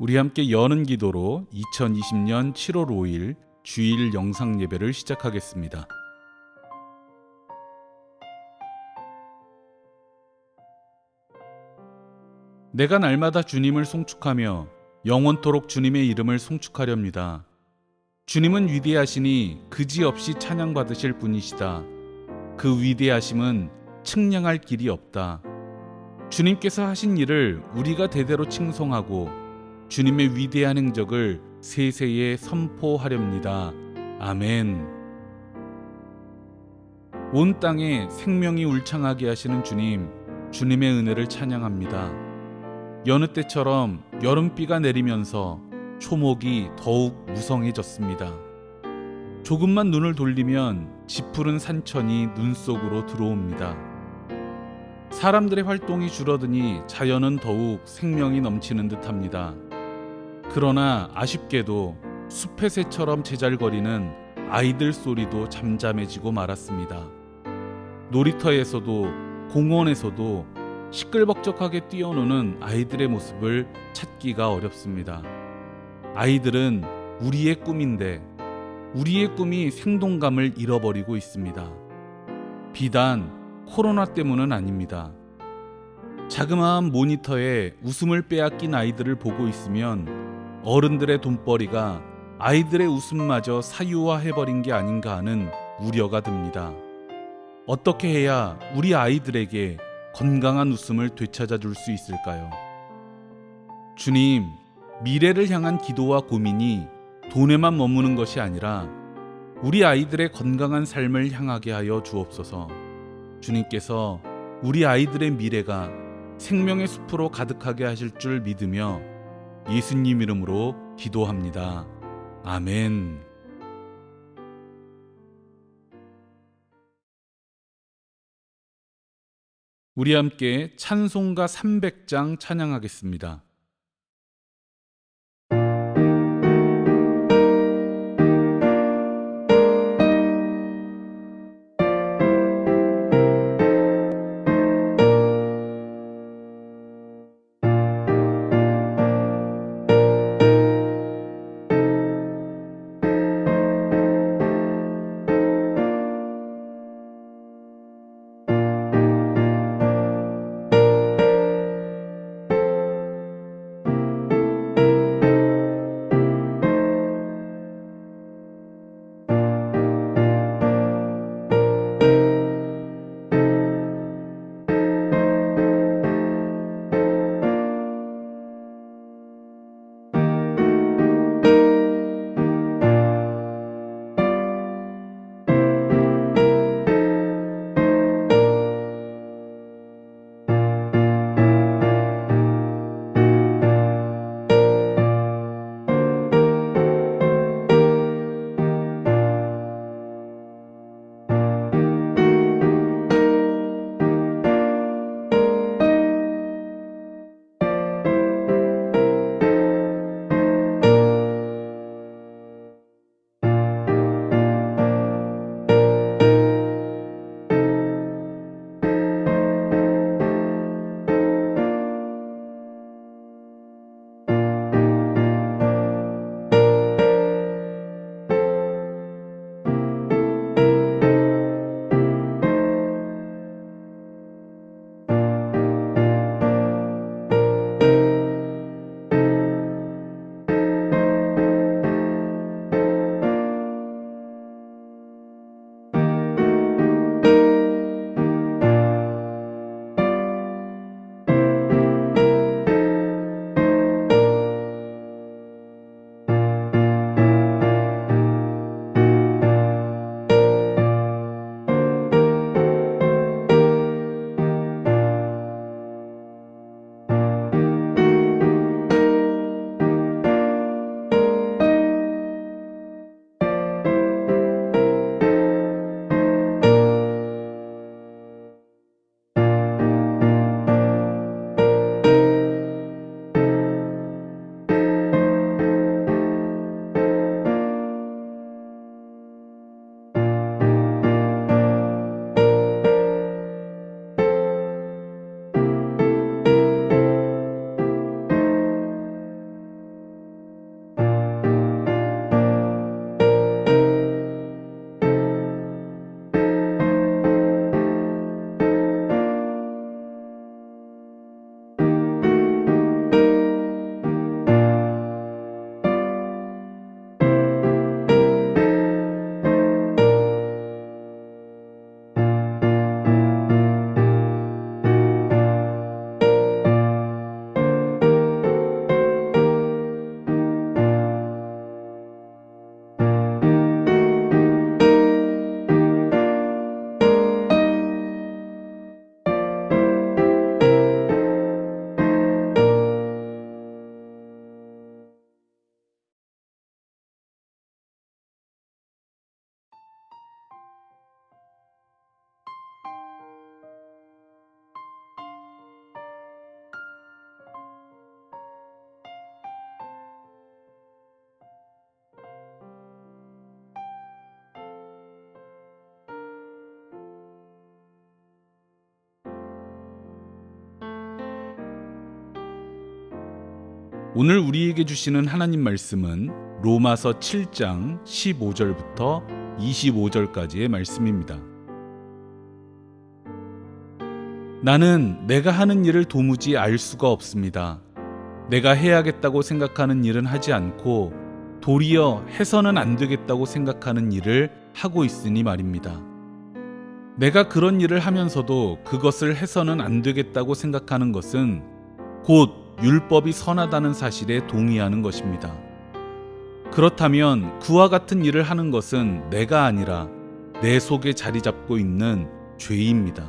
우리 함께 여는 기도로 2020년 7월 5일 주일 영상 예배를 시작하겠습니다. 내가 날마다 주님을 송축하며 영원토록 주님의 이름을 송축하렵니다. 주님은 위대하시니 그지없이 찬양받으실 분이시다. 그 위대하심은 측량할 길이 없다. 주님께서 하신 일을 우리가 대대로 칭송하고 주님의 위대한 행적을 세세에 선포하렵니다. 아멘. 온 땅에 생명이 울창하게 하시는 주님, 주님의 은혜를 찬양합니다. 여느 때처럼 여름비가 내리면서 초목이 더욱 무성해졌습니다. 조금만 눈을 돌리면 지푸른 산천이 눈 속으로 들어옵니다. 사람들의 활동이 줄어드니 자연은 더욱 생명이 넘치는 듯합니다. 그러나 아쉽게도 숲의 새처럼 제잘거리는 아이들 소리도 잠잠해지고 말았습니다. 놀이터에서도 공원에서도 시끌벅적하게 뛰어노는 아이들의 모습을 찾기가 어렵습니다. 아이들은 우리의 꿈인데 우리의 꿈이 생동감을 잃어버리고 있습니다. 비단 코로나 때문은 아닙니다. 자그마한 모니터에 웃음을 빼앗긴 아이들을 보고 있으면 어른들의 돈벌이가 아이들의 웃음마저 사유화해버린 게 아닌가 하는 우려가 듭니다. 어떻게 해야 우리 아이들에게 건강한 웃음을 되찾아 줄 수 있을까요? 주님, 미래를 향한 기도와 고민이 돈에만 머무는 것이 아니라 우리 아이들의 건강한 삶을 향하게 하여 주옵소서. 주님께서 우리 아이들의 미래가 생명의 숲으로 가득하게 하실 줄 믿으며 예수님 이름으로 기도합니다. 아멘. 우리 함께 찬송가 300장 찬양하겠습니다. 오늘 우리에게 주시는 하나님 말씀은 로마서 7장 15절부터 25절까지의 말씀입니다. 나는 내가 하는 일을 도무지 알 수가 없습니다. 내가 해야겠다고 생각하는 일은 하지 않고 도리어 해서는 안 되겠다고 생각하는 일을 하고 있으니 말입니다. 내가 그런 일을 하면서도 그것을 해서는 안 되겠다고 생각하는 것은 곧 율법이 선하다는 사실에 동의하는 것입니다. 그렇다면 그와 같은 일을 하는 것은 내가 아니라 내 속에 자리 잡고 있는 죄입니다.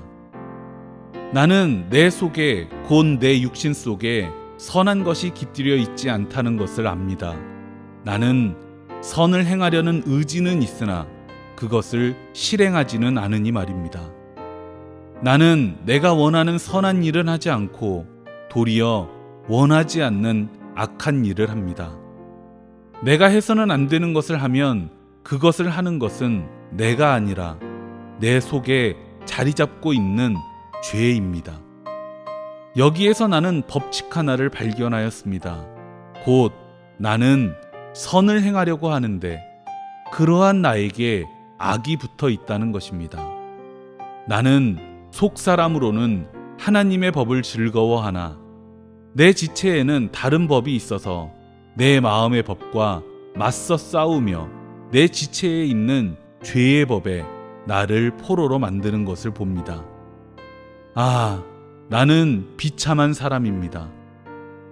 나는 내 속에 곧 내 육신 속에 선한 것이 깃들여 있지 않다는 것을 압니다. 나는 선을 행하려는 의지는 있으나 그것을 실행하지는 않으니 말입니다. 나는 내가 원하는 선한 일은 하지 않고 도리어 원하지 않는 악한 일을 합니다. 내가 해서는 안 되는 것을 하면 그것을 하는 것은 내가 아니라 내 속에 자리 잡고 있는 죄입니다. 여기에서 나는 법칙 하나를 발견하였습니다. 곧 나는 선을 행하려고 하는데 그러한 나에게 악이 붙어 있다는 것입니다. 나는 속사람으로는 하나님의 법을 즐거워하나 내 지체에는 다른 법이 있어서 내 마음의 법과 맞서 싸우며 내 지체에 있는 죄의 법에 나를 포로로 만드는 것을 봅니다. 아, 나는 비참한 사람입니다.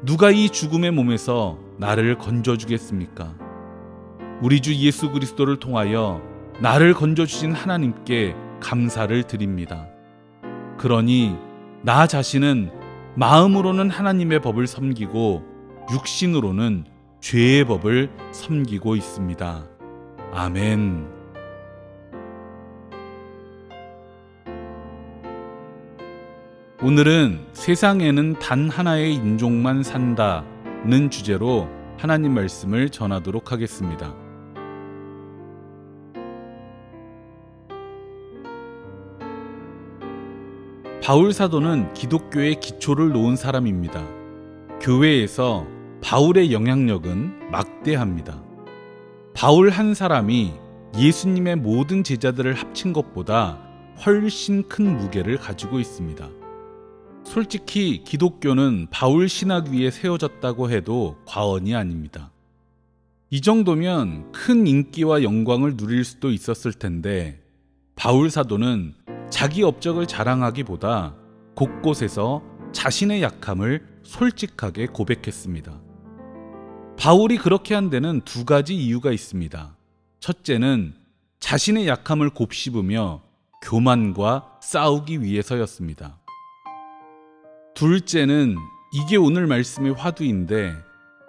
누가 이 죽음의 몸에서 나를 건져주겠습니까? 우리 주 예수 그리스도를 통하여 나를 건져주신 하나님께 감사를 드립니다. 그러니 나 자신은 마음으로는 하나님의 법을 섬기고 육신으로는 죄의 법을 섬기고 있습니다. 아멘. 오늘은 세상에는 단 하나의 인종만 산다는 주제로 하나님 말씀을 전하도록 하겠습니다. 바울 사도는 기독교의 기초를 놓은 사람입니다. 교회에서 바울의 영향력은 막대합니다. 바울 한 사람이 예수님의 모든 제자들을 합친 것보다 훨씬 큰 무게를 가지고 있습니다. 솔직히 기독교는 바울 신학 위에 세워졌다고 해도 과언이 아닙니다. 이 정도면 큰 인기와 영광을 누릴 수도 있었을 텐데 바울 사도는 자기 업적을 자랑하기보다 곳곳에서 자신의 약함을 솔직하게 고백했습니다. 바울이 그렇게 한 데는 두 가지 이유가 있습니다. 첫째는 자신의 약함을 곱씹으며 교만과 싸우기 위해서였습니다. 둘째는 이게 오늘 말씀의 화두인데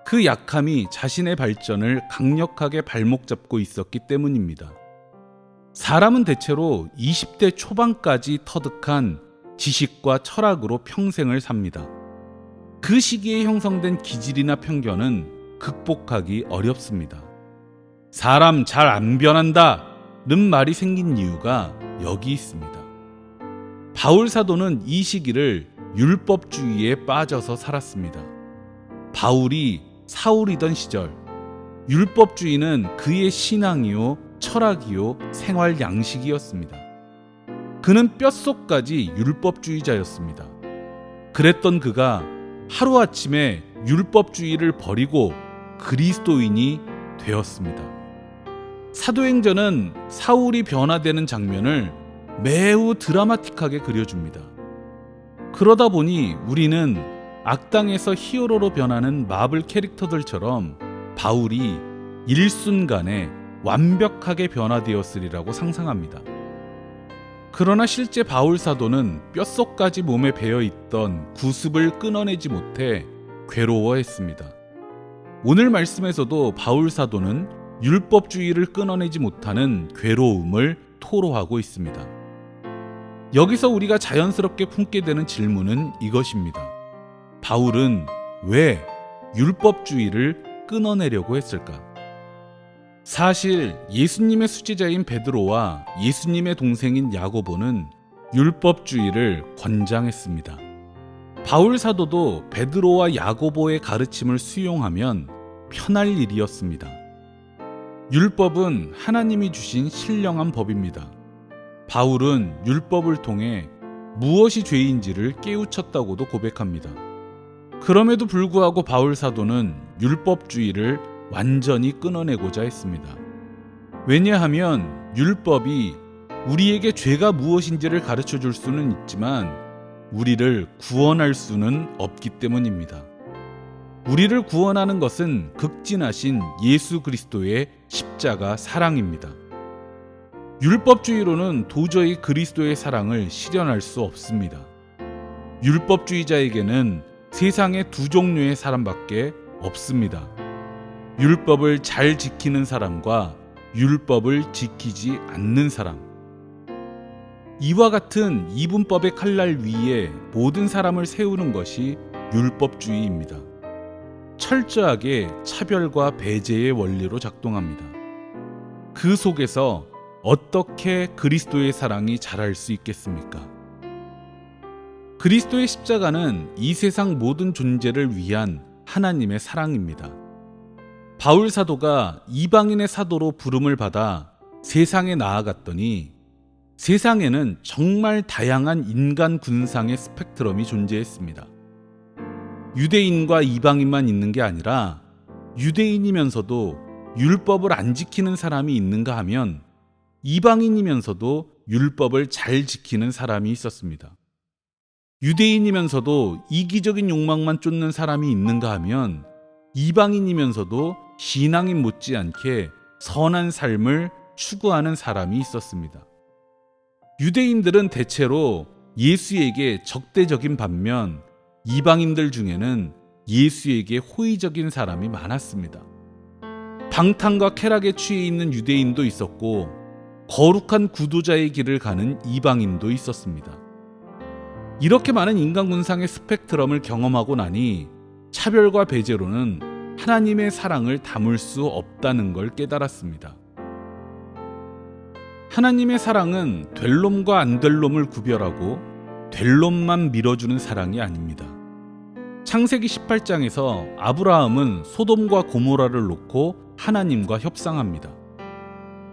그 약함이 자신의 발전을 강력하게 발목 잡고 있었기 때문입니다. 사람은 대체로 20대 초반까지 터득한 지식과 철학으로 평생을 삽니다. 그 시기에 형성된 기질이나 편견은 극복하기 어렵습니다. 사람 잘 안 변한다 는 말이 생긴 이유가 여기 있습니다. 바울 사도는 이 시기를 율법주의에 빠져서 살았습니다. 바울이 사울이던 시절 율법주의는 그의 신앙이요 철학이요 생활 양식이었습니다. 그는 뼛속까지 율법주의자였습니다. 그랬던 그가 하루아침에 율법주의를 버리고 그리스도인이 되었습니다. 사도행전은 사울이 변화되는 장면을 매우 드라마틱하게 그려줍니다. 그러다 보니 우리는 악당에서 히어로로 변하는 마블 캐릭터들처럼 바울이 일순간에 완벽하게 변화되었으리라고 상상합니다. 그러나 실제 바울 사도는 뼛속까지 몸에 배어있던 구습을 끊어내지 못해 괴로워했습니다. 오늘 말씀에서도 바울 사도는 율법주의를 끊어내지 못하는 괴로움을 토로하고 있습니다. 여기서 우리가 자연스럽게 품게 되는 질문은 이것입니다. 바울은 왜 율법주의를 끊어내려고 했을까? 사실 예수님의 수제자인 베드로와 예수님의 동생인 야고보는 율법주의를 권장했습니다. 바울 사도도 베드로와 야고보의 가르침을 수용하면 편할 일이었습니다. 율법은 하나님이 주신 신령한 법입니다. 바울은 율법을 통해 무엇이 죄인지를 깨우쳤다고도 고백합니다. 그럼에도 불구하고 바울 사도는 율법주의를 완전히 끊어내고자 했습니다. 왜냐하면 율법이 우리에게 죄가 무엇인지를 가르쳐 줄 수는 있지만 우리를 구원할 수는 없기 때문입니다. 우리를 구원하는 것은 극진하신 예수 그리스도의 십자가 사랑입니다. 율법주의로는 도저히 그리스도의 사랑을 실현할 수 없습니다. 율법주의자에게는 세상에 두 종류의 사람밖에 없습니다. 율법을 잘 지키는 사람과 율법을 지키지 않는 사람. 이와 같은 이분법의 칼날 위에 모든 사람을 세우는 것이 율법주의입니다. 철저하게 차별과 배제의 원리로 작동합니다. 그 속에서 어떻게 그리스도의 사랑이 자랄 수 있겠습니까? 그리스도의 십자가는 이 세상 모든 존재를 위한 하나님의 사랑입니다. 바울 사도가 이방인의 사도로 부름을 받아 세상에 나아갔더니 세상에는 정말 다양한 인간 군상의 스펙트럼이 존재했습니다. 유대인과 이방인만 있는 게 아니라 유대인이면서도 율법을 안 지키는 사람이 있는가 하면 이방인이면서도 율법을 잘 지키는 사람이 있었습니다. 유대인이면서도 이기적인 욕망만 쫓는 사람이 있는가 하면 이방인이면서도 신앙인 못지않게 선한 삶을 추구하는 사람이 있었습니다. 유대인들은 대체로 예수에게 적대적인 반면 이방인들 중에는 예수에게 호의적인 사람이 많았습니다. 방탕과 쾌락에 취해 있는 유대인도 있었고 거룩한 구도자의 길을 가는 이방인도 있었습니다. 이렇게 많은 인간군상의 스펙트럼을 경험하고 나니 차별과 배제로는 하나님의 사랑을 담을 수 없다는 걸 깨달았습니다. 하나님의 사랑은 될 놈과 안 될 놈을 구별하고 될 놈만 밀어주는 사랑이 아닙니다. 창세기 18장에서 아브라함은 소돔과 고모라를 놓고 하나님과 협상합니다.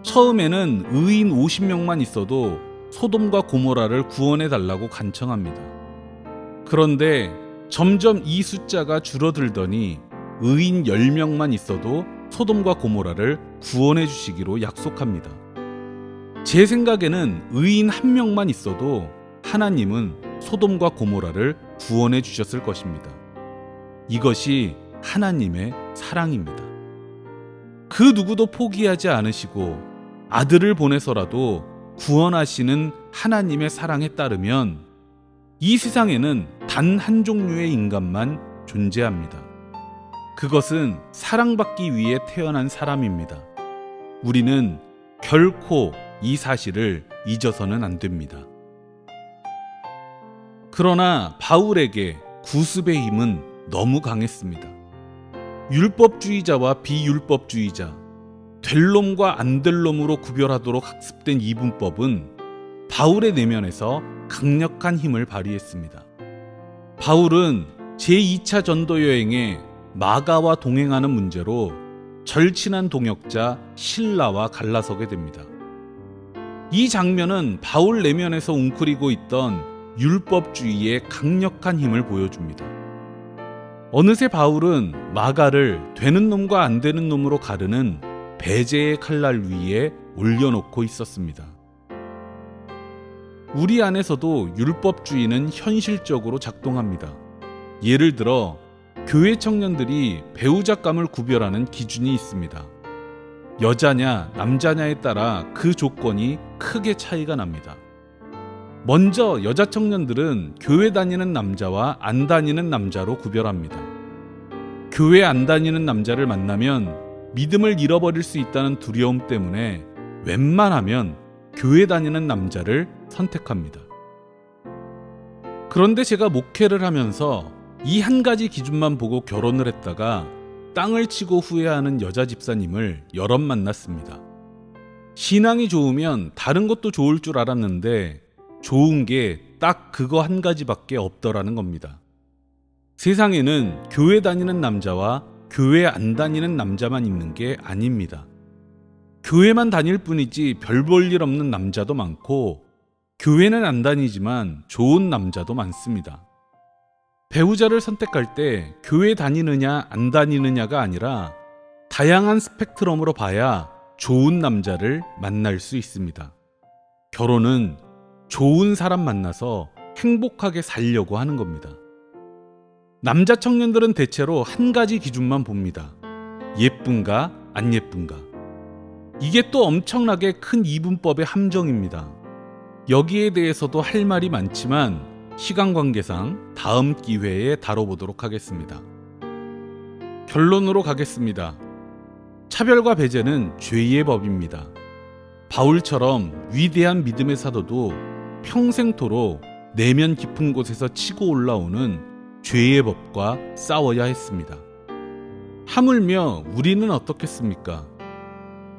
처음에는 의인 50명만 있어도 소돔과 고모라를 구원해달라고 간청합니다. 그런데 점점 이 숫자가 줄어들더니 의인 10명만 있어도 소돔과 고모라를 구원해 주시기로 약속합니다. 제 생각에는 의인 1명만 있어도 하나님은 소돔과 고모라를 구원해 주셨을 것입니다. 이것이 하나님의 사랑입니다. 그 누구도 포기하지 않으시고 아들을 보내서라도 구원하시는 하나님의 사랑에 따르면 이 세상에는 단 한 종류의 인간만 존재합니다. 그것은 사랑받기 위해 태어난 사람입니다. 우리는 결코 이 사실을 잊어서는 안 됩니다. 그러나 바울에게 구습의 힘은 너무 강했습니다. 율법주의자와 비율법주의자, 될 놈과 안 될 놈으로 구별하도록 학습된 이분법은 바울의 내면에서 강력한 힘을 발휘했습니다. 바울은 제2차 전도 여행에 마가와 동행하는 문제로 절친한 동역자 실라와 갈라서게 됩니다. 이 장면은 바울 내면에서 웅크리고 있던 율법주의의 강력한 힘을 보여줍니다. 어느새 바울은 마가를 되는 놈과 안 되는 놈으로 가르는 배제의 칼날 위에 올려놓고 있었습니다. 우리 안에서도 율법주의는 현실적으로 작동합니다. 예를 들어 교회 청년들이 배우자감을 구별하는 기준이 있습니다. 여자냐 남자냐에 따라 그 조건이 크게 차이가 납니다. 먼저 여자 청년들은 교회 다니는 남자와 안 다니는 남자로 구별합니다. 교회 안 다니는 남자를 만나면 믿음을 잃어버릴 수 있다는 두려움 때문에 웬만하면 교회 다니는 남자를 선택합니다. 그런데 제가 목회를 하면서 이 한 가지 기준만 보고 결혼을 했다가 땅을 치고 후회하는 여자 집사님을 여럿 만났습니다. 신앙이 좋으면 다른 것도 좋을 줄 알았는데 좋은 게 딱 그거 한 가지밖에 없더라는 겁니다. 세상에는 교회 다니는 남자와 교회 안 다니는 남자만 있는 게 아닙니다. 교회만 다닐 뿐이지 별 볼 일 없는 남자도 많고, 교회는 안 다니지만 좋은 남자도 많습니다. 배우자를 선택할 때 교회 다니느냐 안 다니느냐가 아니라 다양한 스펙트럼으로 봐야 좋은 남자를 만날 수 있습니다. 결혼은 좋은 사람 만나서 행복하게 살려고 하는 겁니다. 남자 청년들은 대체로 한 가지 기준만 봅니다. 예쁜가 안 예쁜가. 이게 또 엄청나게 큰 이분법의 함정입니다. 여기에 대해서도 할 말이 많지만 시간 관계상 다음 기회에 다뤄보도록 하겠습니다. 결론으로 가겠습니다. 차별과 배제는 죄의 법입니다. 바울처럼 위대한 믿음의 사도도 평생토록 내면 깊은 곳에서 치고 올라오는 죄의 법과 싸워야 했습니다. 하물며 우리는 어떻겠습니까?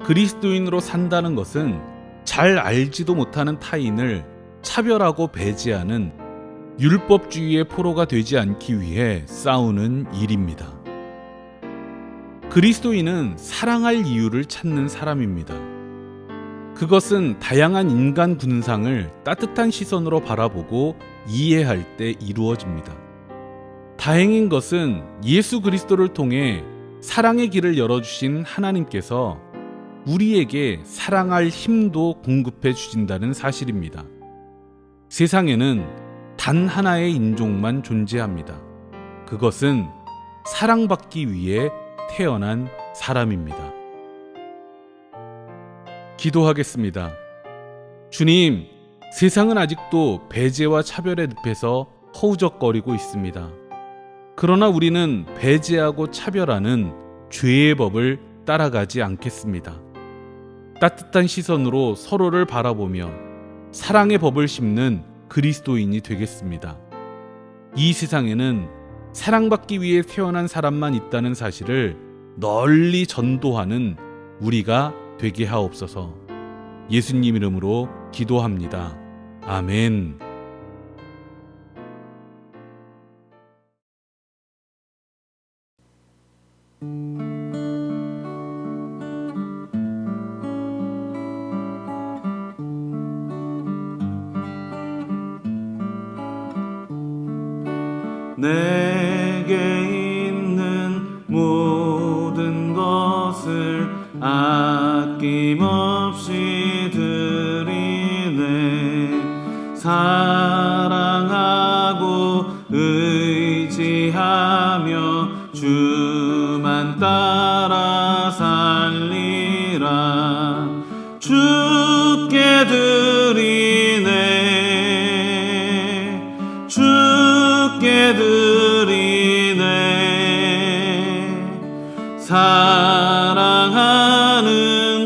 그리스도인으로 산다는 것은 잘 알지도 못하는 타인을 차별하고 배제하는 율법주의의 포로가 되지 않기 위해 싸우는 일입니다. 그리스도인은 사랑할 이유를 찾는 사람입니다. 그것은 다양한 인간 군상을 따뜻한 시선으로 바라보고 이해할 때 이루어집니다. 다행인 것은 예수 그리스도를 통해 사랑의 길을 열어주신 하나님께서 우리에게 사랑할 힘도 공급해 주신다는 사실입니다. 세상에는 단 하나의 인종만 존재합니다. 그것은 사랑받기 위해 태어난 사람입니다. 기도하겠습니다. 주님, 세상은 아직도 배제와 차별의 늪에서 허우적거리고 있습니다. 그러나 우리는 배제하고 차별하는 죄의 법을 따라가지 않겠습니다. 따뜻한 시선으로 서로를 바라보며 사랑의 법을 심는 그리스도인이 되겠습니다. 이 세상에는 사랑받기 위해 태어난 사람만 있다는 사실을 널리 전도하는 우리가 되게 하옵소서. 예수님 이름으로 기도합니다. 아멘. 내게 있는 모든 것을 아낌없이 드리네. 사랑하고 의지하며 주만 따라 살리라. 주께 드리네. 주께 드리네. 사랑하는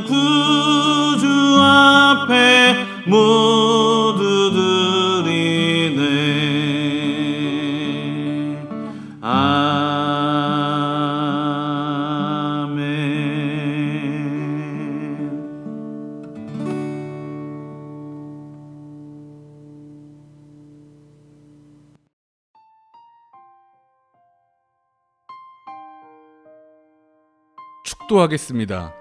구주 앞에 모두 드리네. 아멘. 축도하겠습니다.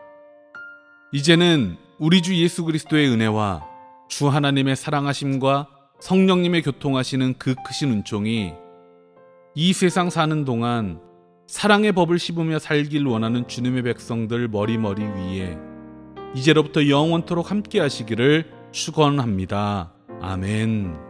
이제는 우리 주 예수 그리스도의 은혜와 주 하나님의 사랑하심과 성령님의 교통하시는 그 크신 은총이 이 세상 사는 동안 사랑의 법을 씹으며 살길 원하는 주님의 백성들 머리머리 위에 이제로부터 영원토록 함께 하시기를 축원합니다. 아멘.